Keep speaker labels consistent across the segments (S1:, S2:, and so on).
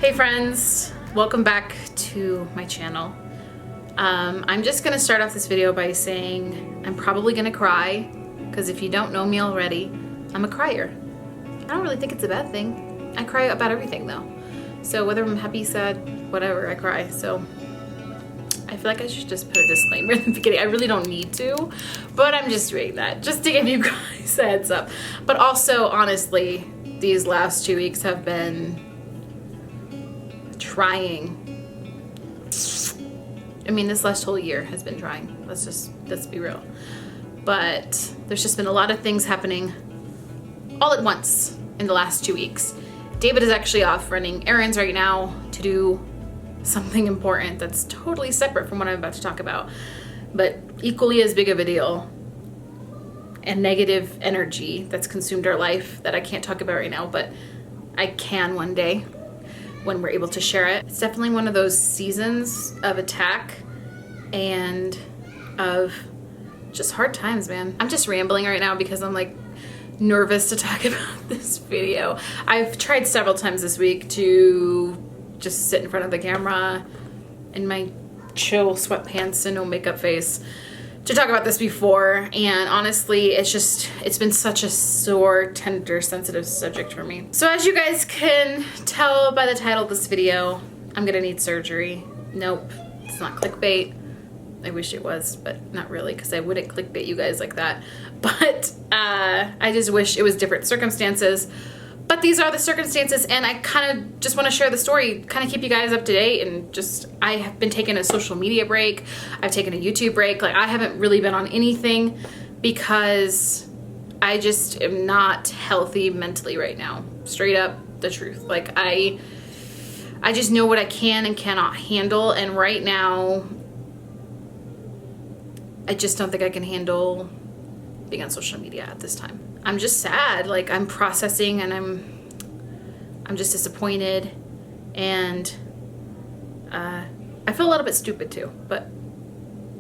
S1: Hey friends, welcome back to my channel. I'm just gonna start off this video by saying I'm probably gonna cry, because if you don't know me already, I'm a crier. I don't really think it's a bad thing. I cry about everything though. So whether I'm happy, sad, whatever, I cry. So I feel like I should just put a disclaimer in the beginning. I really don't need to, but I'm just doing that just to give you guys a heads up. But also, honestly, these last 2 weeks have been trying. I mean, this last whole year has been trying. Let's be real. But there's just been a lot of things happening all at once in the last 2 weeks. David is actually off running errands right now to do something important that's totally separate from what I'm about to talk about, but equally as big of a deal, and negative energy that's consumed our life that I can't talk about right now, but I can one day when we're able to share it. It's definitely one of those seasons of attack and of just hard times, man. I'm just rambling right now because I'm like nervous to talk about this video. I've tried several times this week to just sit in front of the camera in my chill sweatpants and no makeup face to talk about this before, and honestly it's been such a sore, tender, sensitive subject for me. So as you guys can tell by the title of this video, I'm gonna need surgery. Nope, it's not clickbait. I wish it was, but not really, because I wouldn't clickbait you guys like that. But I just wish it was different circumstances. But these are the circumstances, and I kind of just want to share the story, kind of keep you guys up to date, and just, I have been taking a social media break. I've taken a YouTube break. Like, I haven't really been on anything because I just am not healthy mentally right now. Straight up the truth. Like, I just know what I can and cannot handle, and right now, I just don't think I can handle being on social media at this time. I'm just sad. Like, I'm processing, and I'm just disappointed, and I feel a little bit stupid too, but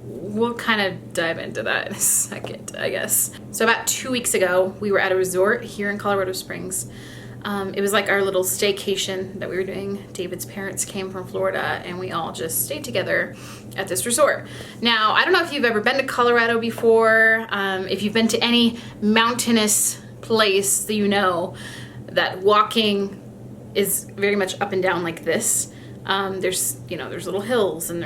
S1: we'll kind of dive into that in a second, I guess. So about 2 weeks ago, we were at a resort here in Colorado Springs. It was like our little staycation that we were doing. David's parents came from Florida, and we all just stayed together at this resort. Now, I don't know if you've ever been to Colorado before. If you've been to any mountainous place, you know that walking is very much up and down like this. There's little hills, and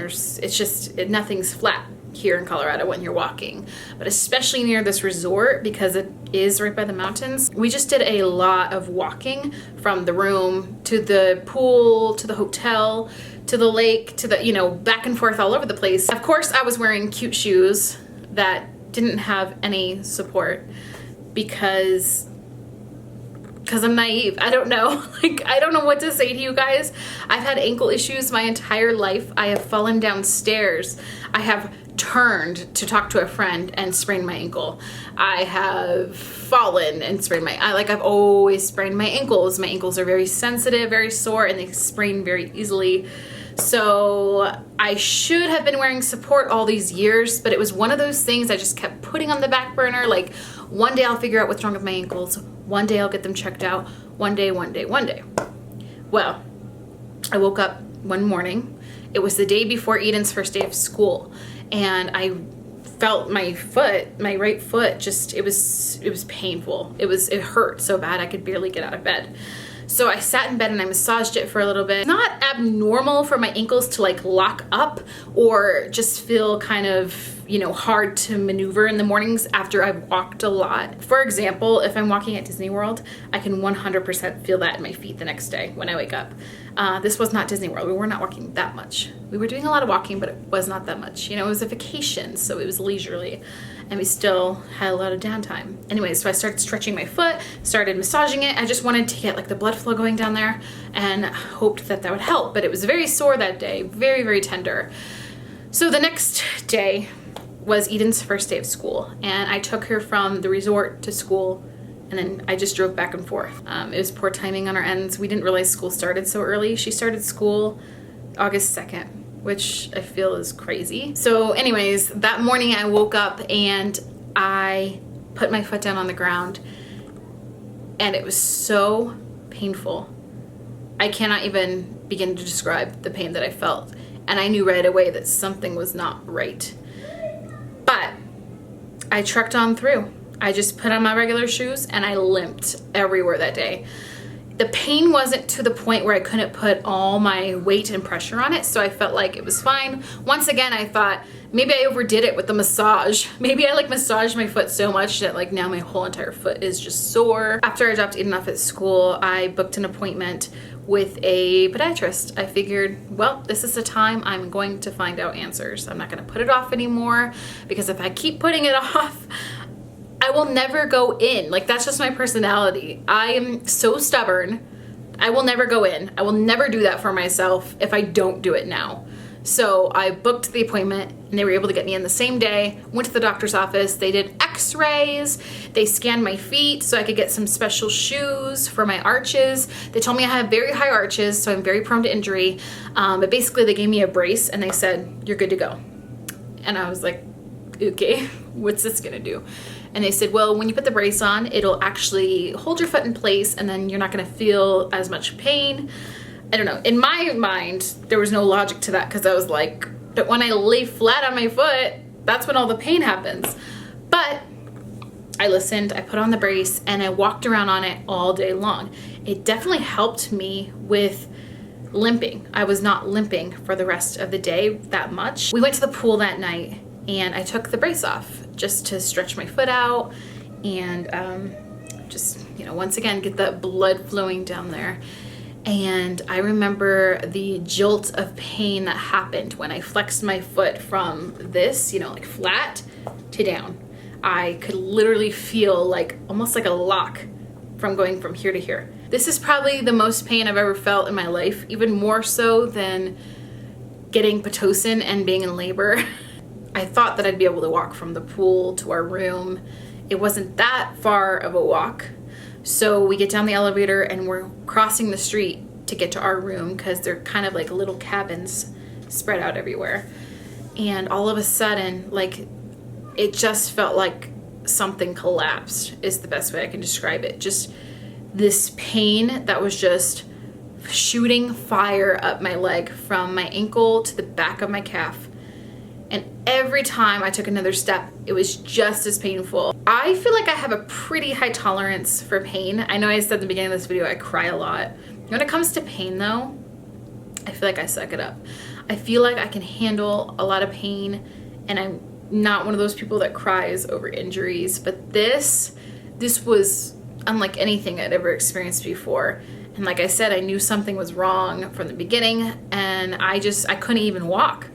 S1: nothing's flat here in Colorado when you're walking, but especially near this resort because it is right by the mountains. We just did a lot of walking from the room to the pool to the hotel to the lake to the, back and forth all over the place. Of course, I was wearing cute shoes that didn't have any support because I'm naive. I don't know. Like, I don't know what to say to you guys. I've had ankle issues my entire life. I have fallen downstairs. I have turned to talk to a friend and sprained my ankle. I have fallen and sprained I've always sprained my ankles. My ankles are very sensitive, very sore, and they sprain very easily. So I should have been wearing support all these years, but it was one of those things I just kept putting on the back burner. Like, one day I'll figure out what's wrong with my ankles. One day I'll get them checked out. One day. Well, I woke up one morning. It was the day before Eden's first day of school, and I felt my right foot, it was painful. It hurt so bad I could barely get out of bed. So I sat in bed and I massaged it for a little bit. It's not abnormal for my ankles to like lock up or just feel kind of, hard to maneuver in the mornings after I've walked a lot. For example, if I'm walking at Disney World, I can 100% feel that in my feet the next day when I wake up. This was not Disney World. We were not walking that much. We were doing a lot of walking, but it was not that much. It was a vacation, so it was leisurely, and we still had a lot of downtime. Anyway, so I started stretching my foot, started massaging it. I just wanted to get like the blood flow going down there and hoped that would help, but it was very sore that day, very, very tender. So the next day was Eden's first day of school, and I took her from the resort to school, and then I just drove back and forth. It was poor timing on our ends. We didn't realize school started so early. She started school August 2nd, which I feel is crazy. So anyways, that morning I woke up and I put my foot down on the ground, and it was so painful. I cannot even begin to describe the pain that I felt. And I knew right away that something was not right. But I trekked on through. I just put on my regular shoes and I limped everywhere that day. The pain wasn't to the point where I couldn't put all my weight and pressure on it, so I felt like it was fine. Once again, I thought maybe I overdid it with the massage. Maybe I like massaged my foot so much that like now my whole entire foot is just sore. After I dropped Aiden off at school, I booked an appointment with a podiatrist. I figured, well, this is the time I'm going to find out answers. I'm not gonna put it off anymore, because if I keep putting it off, I will never go in. Like, that's just my personality. I am so stubborn. I will never go in. I will never do that for myself if I don't do it now. So I booked the appointment and they were able to get me in the same day. Went to the doctor's office. They did x-rays. They scanned my feet so I could get some special shoes for my arches. They told me I have very high arches, so I'm very prone to injury. But basically they gave me a brace and they said, you're good to go. And I was like, okay, what's this gonna do? And they said, well, when you put the brace on, it'll actually hold your foot in place and then you're not gonna feel as much pain. I don't know, in my mind, there was no logic to that, because I was like, but when I lay flat on my foot, that's when all the pain happens. But I listened, I put on the brace, and I walked around on it all day long. It definitely helped me with limping. I was not limping for the rest of the day that much. We went to the pool that night and I took the brace off just to stretch my foot out and just, you know, once again, get that blood flowing down there. And I remember the jolt of pain that happened when I flexed my foot from this, you know, like flat to down. I could literally feel like almost like a lock from going from here to here. This is probably the most pain I've ever felt in my life, even more so than getting Pitocin and being in labor. I thought that I'd be able to walk from the pool to our room. It wasn't that far of a walk. So we get down the elevator and we're crossing the street to get to our room, because they're kind of like little cabins spread out everywhere. And all of a sudden, like, it just felt like something collapsed, is the best way I can describe it. Just this pain that was just shooting fire up my leg from my ankle to the back of my calf. And every time I took another step, it was just as painful. I feel like I have a pretty high tolerance for pain. I know I said at the beginning of this video I cry a lot. When it comes to pain though, I feel like I suck it up. I feel like I can handle a lot of pain, and I'm not one of those people that cries over injuries, but this was unlike anything I'd ever experienced before. And like I said, I knew something was wrong from the beginning, and I couldn't even walk.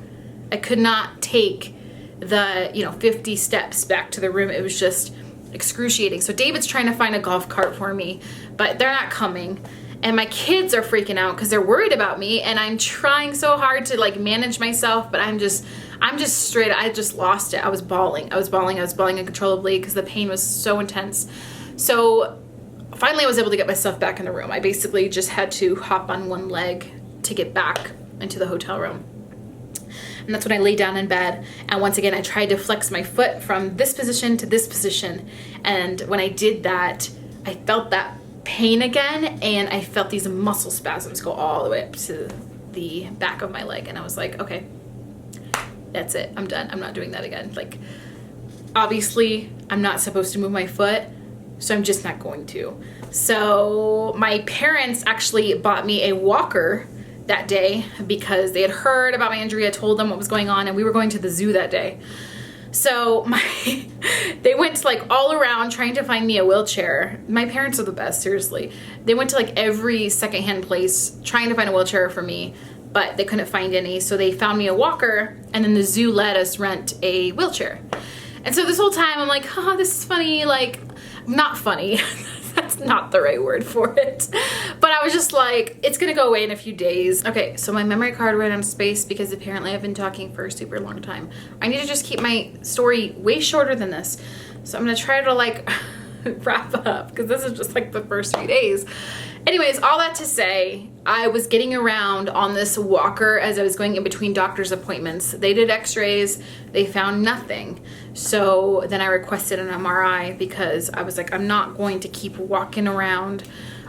S1: I could not take the, 50 steps back to the room. It was just excruciating. So David's trying to find a golf cart for me, but they're not coming. And my kids are freaking out because they're worried about me, and I'm trying so hard to like manage myself, but I'm just straight, I just lost it. I was bawling uncontrollably because the pain was so intense. So finally I was able to get myself back in the room. I basically just had to hop on one leg to get back into the hotel room. And that's when I lay down in bed. And once again, I tried to flex my foot from this position to this position. And when I did that, I felt that pain again, and I felt these muscle spasms go all the way up to the back of my leg. And I was like, okay, that's it. I'm done. I'm not doing that again. Like, obviously, I'm not supposed to move my foot, so I'm just not going to. So my parents actually bought me a walker that day because they had heard about my injury. I told them what was going on, and we were going to the zoo that day. So they went like all around trying to find me a wheelchair. My parents are the best, seriously. They went to like every secondhand place trying to find a wheelchair for me, but they couldn't find any. So they found me a walker, and then the zoo let us rent a wheelchair. And so this whole time I'm like, oh, this is funny. Like, not funny. That's not the right word for it. But I was just like, it's gonna go away in a few days. Okay, so my memory card ran out of space because apparently I've been talking for a super long time. I need to just keep my story way shorter than this. So I'm gonna try to like wrap up, because this is just like the first 3 days. Anyways, all that to say, I was getting around on this walker as I was going in between doctor's appointments. They did x-rays, they found nothing. So then I requested an MRI because I was like, I'm not going to keep walking around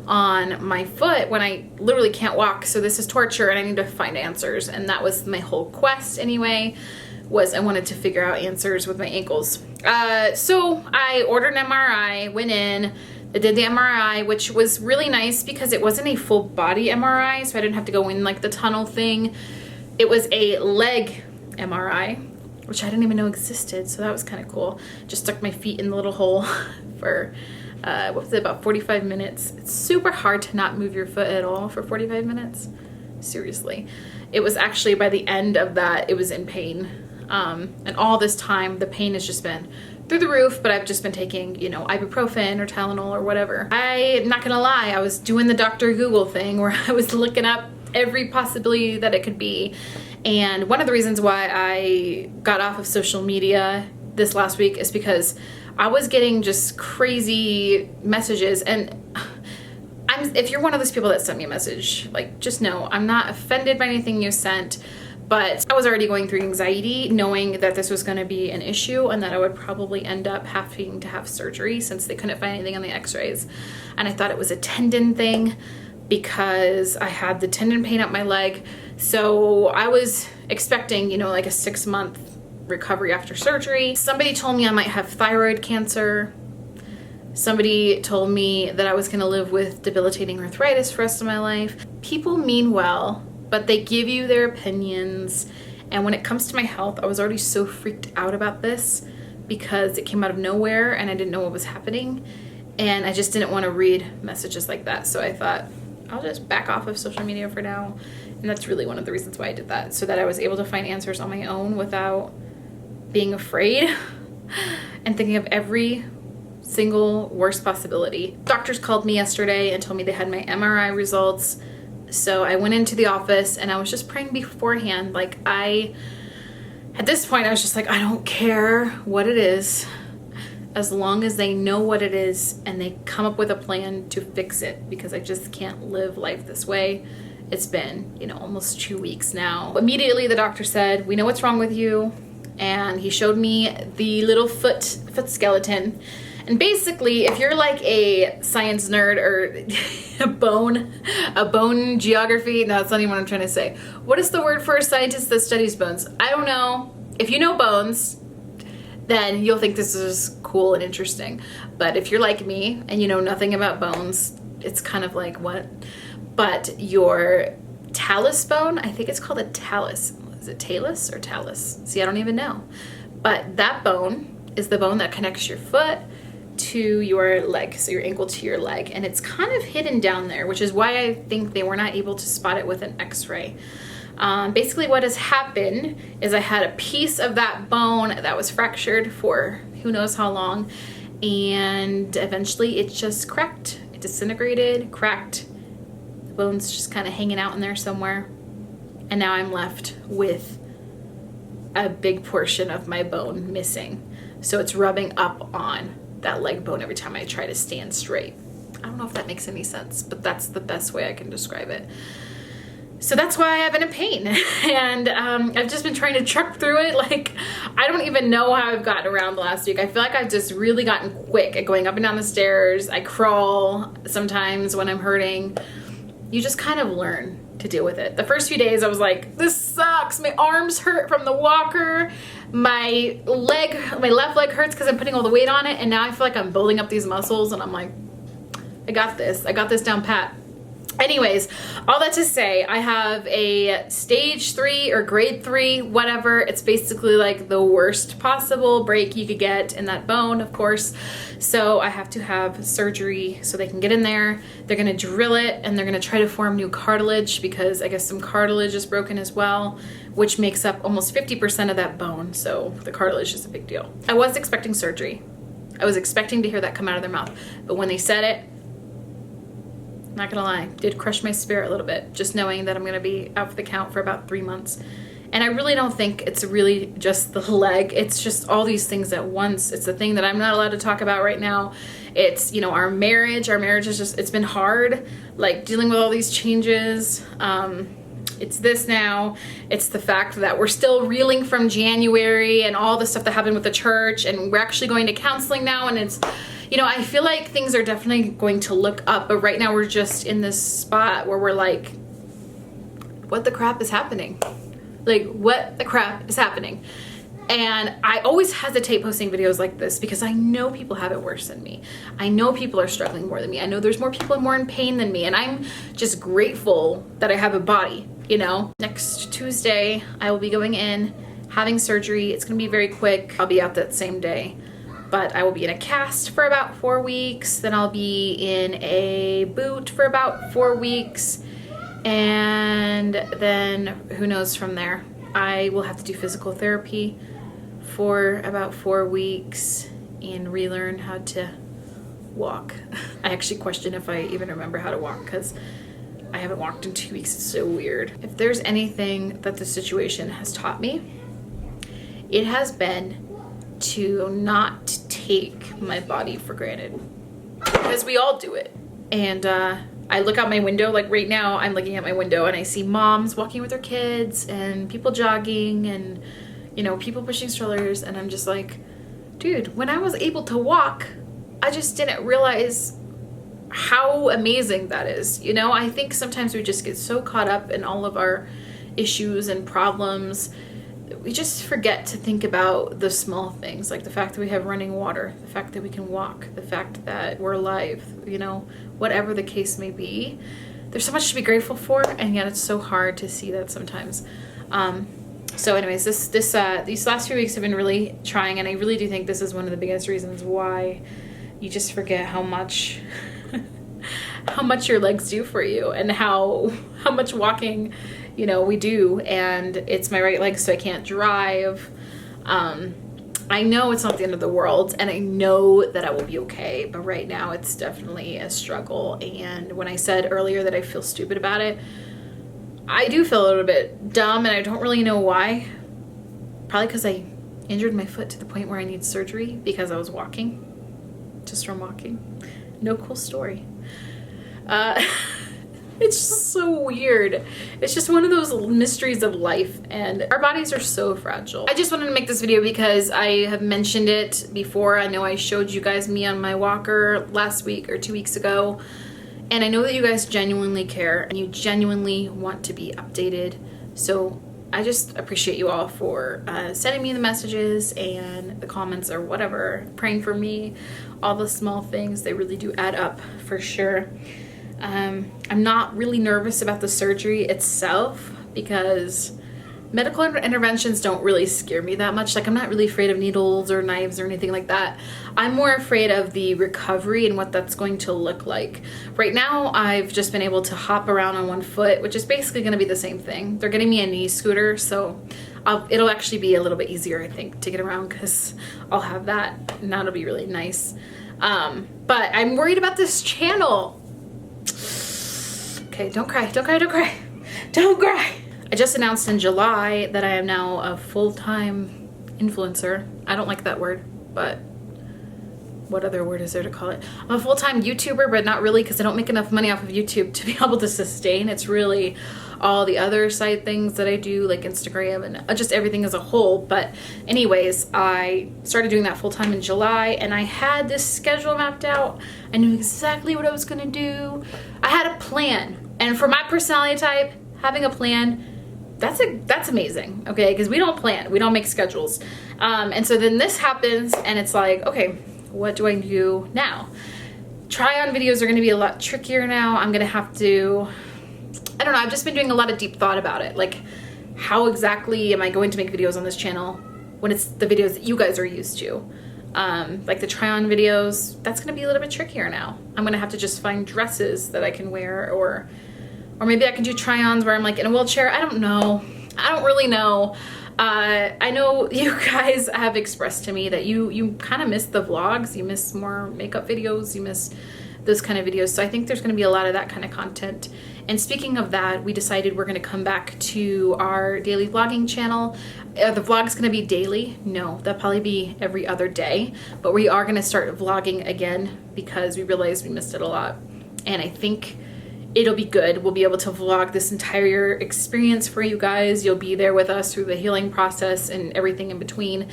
S1: on my foot when I literally can't walk. So this is torture and I need to find answers. And that was my whole quest anyway, was I wanted to figure out answers with my ankles. So I ordered an MRI, went in, I did the MRI, which was really nice because it wasn't a full body MRI, so I didn't have to go in like the tunnel thing. It was a leg MRI, which I didn't even know existed, so that was kind of cool. Just stuck my feet in the little hole for, what was it, about 45 minutes. It's super hard to not move your foot at all for 45 minutes. Seriously. It was actually, by the end of that, it was in pain. And all this time, the pain has just been through the roof, but I've just been taking, you know, ibuprofen or Tylenol or whatever. I'm not gonna lie, I was doing the Dr. Google thing where I was looking up every possibility that it could be. And one of the reasons why I got off of social media this last week is because I was getting just crazy messages. And if you're one of those people that sent me a message, like, just know I'm not offended by anything you sent. But I was already going through anxiety knowing that this was going to be an issue and that I would probably end up having to have surgery since they couldn't find anything on the x-rays. And I thought it was a tendon thing because I had the tendon pain up my leg. So I was expecting, you know, like a 6-month recovery after surgery. Somebody told me I might have thyroid cancer. Somebody told me that I was going to live with debilitating arthritis for the rest of my life. People mean well, but they give you their opinions. And when it comes to my health, I was already so freaked out about this because it came out of nowhere and I didn't know what was happening. And I just didn't want to read messages like that. So I thought, I'll just back off of social media for now. And that's really one of the reasons why I did that, so that I was able to find answers on my own without being afraid and thinking of every single worst possibility. Doctors called me yesterday and told me they had my MRI results. So I went into the office and I was just praying beforehand. Like, at this point, I was just like, I don't care what it is, as long as they know what it is and they come up with a plan to fix it, because I just can't live life this way. It's been, you know, almost 2 weeks now. Immediately the doctor said, we know what's wrong with you. And he showed me the little foot skeleton. And basically, if you're like a science nerd or a bone geography, no, that's not even what I'm trying to say. What is the word for a scientist that studies bones? I don't know. If you know bones, then you'll think this is cool and interesting. But if you're like me and you know nothing about bones, it's kind of like, what? But your talus bone, I think it's called a talus. Is it talus or talus? See, I don't even know. But that bone is the bone that connects your foot to your leg, so your ankle to your leg, and it's kind of hidden down there, which is why I think they were not able to spot it with an x-ray. Basically what has happened is I had a piece of that bone that was fractured for who knows how long, and eventually it just cracked. It disintegrated, cracked. The bone's just kind of hanging out in there somewhere, and now I'm left with a big portion of my bone missing. So it's rubbing up on that leg bone every time I try to stand straight. I don't know if that makes any sense, but that's the best way I can describe it. So that's why I've been in pain. And I've just been trying to truck through it. Like, I don't even know how I've gotten around the last week. I feel like I've just really gotten quick at going up and down the stairs. I crawl sometimes when I'm hurting. You just kind of learn to deal with it. The first few days I was like, this sucks. My arms hurt from the walker. My left leg hurts because I'm putting all the weight on it. And now I feel like I'm building up these muscles and I'm like, I got this. I got this down pat. Anyways, all that to say, I have a stage 3 or grade 3, whatever. It's basically like the worst possible break you could get in that bone, of course. So I have to have surgery so they can get in there. They're gonna drill it and they're gonna try to form new cartilage because I guess some cartilage is broken as well, which makes up almost 50% of that bone. So the cartilage is a big deal. I was expecting surgery. I was expecting to hear that come out of their mouth. But when they said it, not gonna lie, did crush my spirit a little bit, just knowing that I'm gonna be out for the count for about 3 months. And I really don't think it's really just the leg. It's just all these things at once. It's the thing that I'm not allowed to talk about right now. It's, you know, our marriage is just, it's been hard, like dealing with all these changes. It's this now. It's the fact that we're still reeling from January and all the stuff that happened with the church, and we're actually going to counseling now, and it's, you know, I feel like things are definitely going to look up, but right now we're just in this spot where we're like, what the crap is happening? Like, what the crap is happening? And I always hesitate posting videos like this because I know people have it worse than me. I know people are struggling more than me. I know there's more people more in pain than me, and I'm just grateful that I have a body, you know? Next Tuesday, I will be going in, having surgery. It's gonna be very quick. I'll be out that same day, but I will be in a cast for about 4 weeks. Then I'll be in a boot for about 4 weeks. And then who knows from there. I will have to do physical therapy for about 4 weeks and relearn how to walk. I actually question if I even remember how to walk because I haven't walked in 2 weeks. It's so weird. If there's anything that the situation has taught me, it has been to not take my body for granted, because we all do it. And I look out my window, like right now I'm looking at my window and I see moms walking with their kids and people jogging and, you know, people pushing strollers, and I'm just like, dude, when I was able to walk, I just didn't realize how amazing that is. You know, I think sometimes we just get so caught up in all of our issues and problems, we just forget to think about the small things, like the fact that we have running water, the fact that we can walk, the fact that we're alive, you know, whatever the case may be. There's so much to be grateful for, and yet it's so hard to see that sometimes. So anyways, these last few weeks have been really trying, and I really do think this is one of the biggest reasons why you just forget how much how much your legs do for you, and how much walking, you know, we do. And it's my right leg, so I can't drive. I know it's not the end of the world, and I know that I will be okay, but right now it's definitely a struggle. And when I said earlier that I feel stupid about it, I do feel a little bit dumb, and I don't really know why. Probably because I injured my foot to the point where I need surgery because I was walking, just from walking. No cool story. It's just so weird. It's just one of those mysteries of life, and our bodies are so fragile. I just wanted to make this video because I have mentioned it before. I know I showed you guys me on my walker last week or 2 weeks ago, and I know that you guys genuinely care and you genuinely want to be updated. So I just appreciate you all for sending me the messages and the comments or whatever, praying for me, all the small things. They really do add up for sure. I'm not really nervous about the surgery itself because medical interventions don't really scare me that much. Like, I'm not really afraid of needles or knives or anything like that. I'm more afraid of the recovery and what that's going to look like. Right now, I've just been able to hop around on one foot, which is basically going to be the same thing. They're getting me a knee scooter, so it'll actually be a little bit easier, I think, to get around because I'll have that, and that'll be really nice. But I'm worried about this channel. Okay, don't cry, don't cry, don't cry, don't cry. I just announced in July that I am now a full-time influencer. I don't like that word, but what other word is there to call it? I'm a full-time YouTuber, but not really, because I don't make enough money off of YouTube to be able to sustain. It's really all the other side things that I do, like Instagram and just everything as a whole. But anyways, I started doing that full-time in July, and I had this schedule mapped out. I knew exactly what I was gonna do. I had a plan. And for my personality type, having a plan, that's amazing, okay? Because we don't plan, we don't make schedules. And so then this happens, and it's like, okay, what do I do now? Try-on videos are gonna be a lot trickier now. I'm gonna have to, I don't know, I've just been doing a lot of deep thought about it. Like, how exactly am I going to make videos on this channel when it's the videos that you guys are used to? Like the try-on videos, that's gonna be a little bit trickier now. I'm gonna have to just find dresses that I can wear, or maybe I can do try-ons where I'm like in a wheelchair. I don't know. I don't really know. I know you guys have expressed to me that you kind of miss the vlogs, you miss more makeup videos, you miss those kind of videos. So I think there's gonna be a lot of that kind of content. And speaking of that, we decided we're gonna come back to our daily vlogging channel. The vlog's gonna be daily. No, that'll probably be every other day, but we are gonna start vlogging again because we realized we missed it a lot. And I think it'll be good. We'll be able to vlog this entire experience for you guys. You'll be there with us through the healing process and everything in between.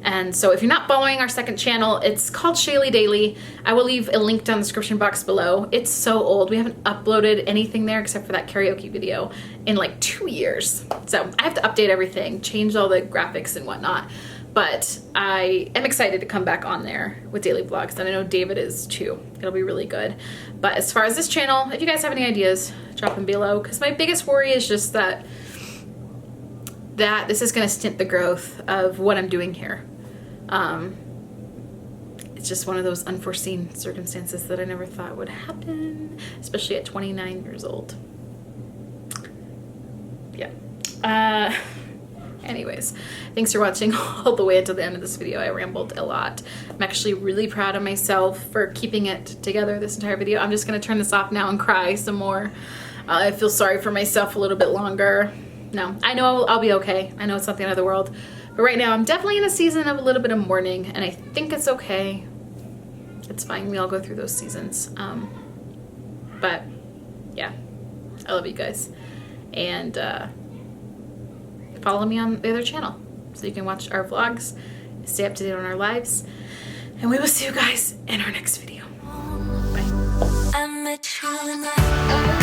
S1: And so if you're not following our second channel, it's called Shaylee Daily. I will leave a link down the description box below. It's so old. We haven't uploaded anything there except for that karaoke video in like 2 years. So I have to update everything, change all the graphics and whatnot. But I am excited to come back on there with daily vlogs, and I know David is too. It'll be really good. But as far as this channel, if you guys have any ideas, drop them below, because my biggest worry is just that this is going to stint the growth of what I'm doing here. It's just one of those unforeseen circumstances that I never thought would happen, especially at 29 years old. Yeah. Anyways, thanks for watching all the way until the end of this video. I rambled a lot. I'm actually really proud of myself for keeping it together this entire video. I'm just going to turn this off now and cry some more. I feel sorry for myself a little bit longer. No, I know I'll be okay. I know it's not the end of the world. But right now, I'm definitely in a season of a little bit of mourning, and I think it's okay. It's fine. We all go through those seasons. But yeah, I love you guys. And follow me on the other channel so you can watch our vlogs, stay up to date on our lives, and we will see you guys in our next video. Bye.